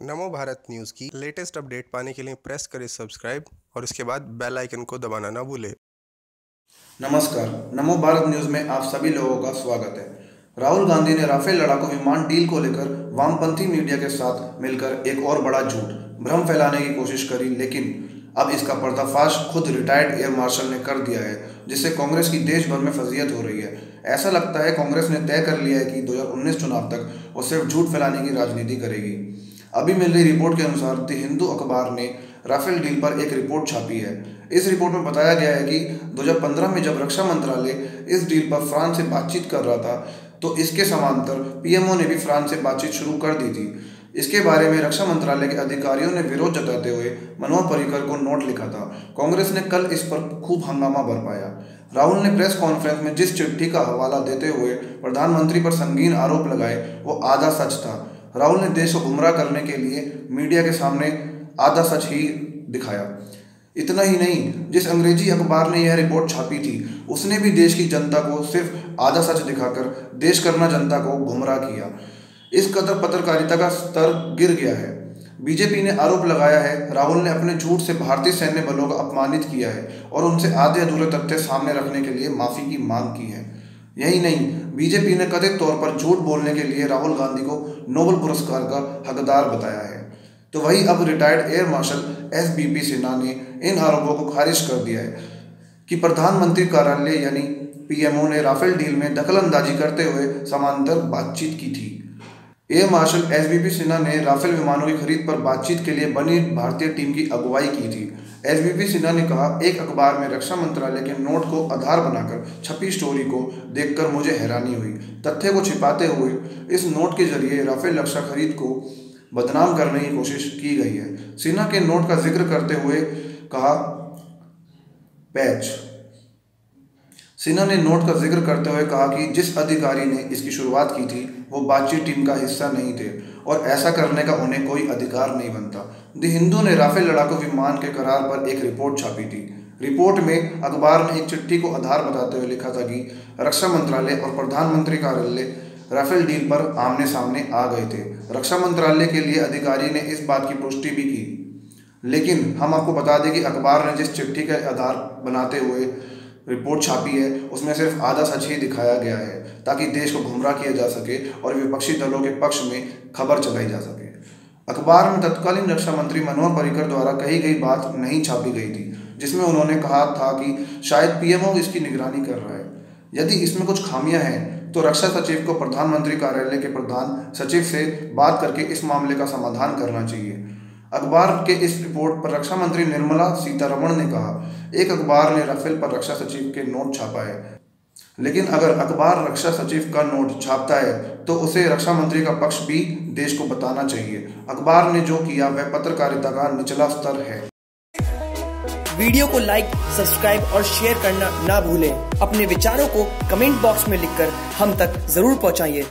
नमो Bharat news की latest update पाने के लिए प्रेस करें सब्सक्राइब और उसके बाद बेल आइकन को दबाना ना भूलें। नमस्कार, नमो भारत न्यूज में आप सभी लोगों का स्वागत है। राहुल गांधी ने राफेल लड़ाकू विमान डील को लेकर वामपंथी मीडिया के साथ मिलकर एक और बड़ा झूठ भ्रम फैलाने की कोशिश करी, लेकिन अब इसका पर्दाफाश खुद रिटायर्ड एयर मार्शल ने कर दिया है, जिससे कांग्रेस की देश भर में फजीयत हो रही है। ऐसा लगता है कांग्रेस ने तय कर लिया है कि 2019 चुनाव तक वो सिर्फ झूठ फैलाने की राजनीति करेगी। अभी मिल रही रिपोर्ट के अनुसार द हिंदू अखबार ने राफेल डील पर एक रिपोर्ट छापी है। इस रिपोर्ट में बताया गया है कि 2015 में जब रक्षा मंत्रालय इस डील पर फ्रांस से बातचीत कर रहा था, तो इसके समांतर पीएमओ ने भी फ्रांस से बातचीत शुरू कर दी थी। इसके बारे में रक्षा मंत्रालय के अधिकारियों ने विरोध जताते हुए मनोहर पर्रिकर को नोट लिखा था। कांग्रेस ने कल इस पर खूब हंगामा बरपाया। राहुल ने प्रेस कॉन्फ्रेंस में जिस चिट्ठी का हवाला देते हुए प्रधानमंत्री पर संगीन आरोप लगाए, वो आधा सच था। राहुल ने देश को गुमराह करने के लिए मीडिया के सामने आधा सच ही दिखाया। इतना ही नहीं, जिस अंग्रेजी अखबार ने यह रिपोर्ट छापी थी, उसने भी देश की जनता को सिर्फ आधा सच दिखाकर देश करना जनता को गुमराह किया। इस कदर पत्रकारिता का स्तर गिर गया है। बीजेपी ने आरोप लगाया है राहुल ने अपने झूठ से भारतीय सैन्य बलों को अपमानित किया है और उनसे आधे अधूरे तथ्य सामने रखने के लिए माफी की मांग की है। यही नहीं, बीजेपी ने कथित तौर पर झूठ बोलने के लिए राहुल गांधी को नोबेल पुरस्कार का हकदार बताया है। तो वही अब retired air marshal SBP Sinha ने इन आरोपों को खारिज कर दिया है कि प्रधानमंत्री कार्यालय यानी पीएमओ ने राफेल डील में दखलंदाजी करते हुए समांतर बातचीत की थी। एयर मार्शल SBP सिन्हा ने राफेल विमानों की खरीद पर बातचीत के लिए बनी भारतीय टीम की अगुवाई की थी। SBP सिन्हा ने कहा, एक अखबार में रक्षा मंत्रालय के नोट को आधार बनाकर छपी स्टोरी को देखकर मुझे हैरानी हुई। तथ्य को छिपाते हुए इस नोट के जरिए राफेल रक्षा खरीद को बदनाम करने की कोशिश की गई है। सिन्हा के नोट का जिक्र करते हुए कहा सिन्हा ने नोट का जिक्र करते हुए कहा कि जिस अधिकारी ने इसकी शुरुआत की थी वो बातचीत टीम का हिस्सा नहीं थे और ऐसा करने का उन्हें कोई अधिकार नहीं बनता। द हिंदू ने राफेल लड़ाकू विमान के करार पर एक रिपोर्ट छापी थी। रिपोर्ट में अखबार ने एक चिट्ठी को आधार बताते हुए लिखा था कि रक्षा मंत्रालय और प्रधानमंत्री कार्यालय राफेल डील पर आमने सामने आ गए थे। रक्षा मंत्रालय के लिए अधिकारी ने इस बात की पुष्टि भी की, लेकिन हम आपको बता दें कि अखबार ने जिस चिट्ठी का आधार बनाते हुए रिपोर्ट छापी है, उसमें सिर्फ आधा सच ही दिखाया गया है, ताकि देश को गुमराह किया जा सके और विपक्षी दलों के पक्ष में खबर चलाई जा सके। अखबार में तत्कालीन रक्षा मंत्री मनोहर पर्रिकर द्वारा कही गई बात नहीं छापी गई थी, जिसमें उन्होंने कहा था कि शायद पीएमओ इसकी निगरानी कर रहा है। यदि इसमें कुछ खामियां हैं तो रक्षा सचिव को प्रधानमंत्री कार्यालय के प्रधान सचिव से बात करके इस मामले का समाधान करना चाहिए। अखबार के इस रिपोर्ट पर रक्षा मंत्री निर्मला सीतारमण ने कहा, एक अखबार ने राफेल पर रक्षा सचिव के नोट छापा है, लेकिन अगर अखबार रक्षा सचिव का नोट छापता है तो उसे रक्षा मंत्री का पक्ष भी देश को बताना चाहिए। अखबार ने जो किया वह पत्रकारिता का निचला स्तर है। वीडियो को लाइक, सब्सक्राइब और शेयर करना ना भूलें। अपने विचारों को कमेंट बॉक्स में लिखकर हम तक जरूर पहुंचाइए।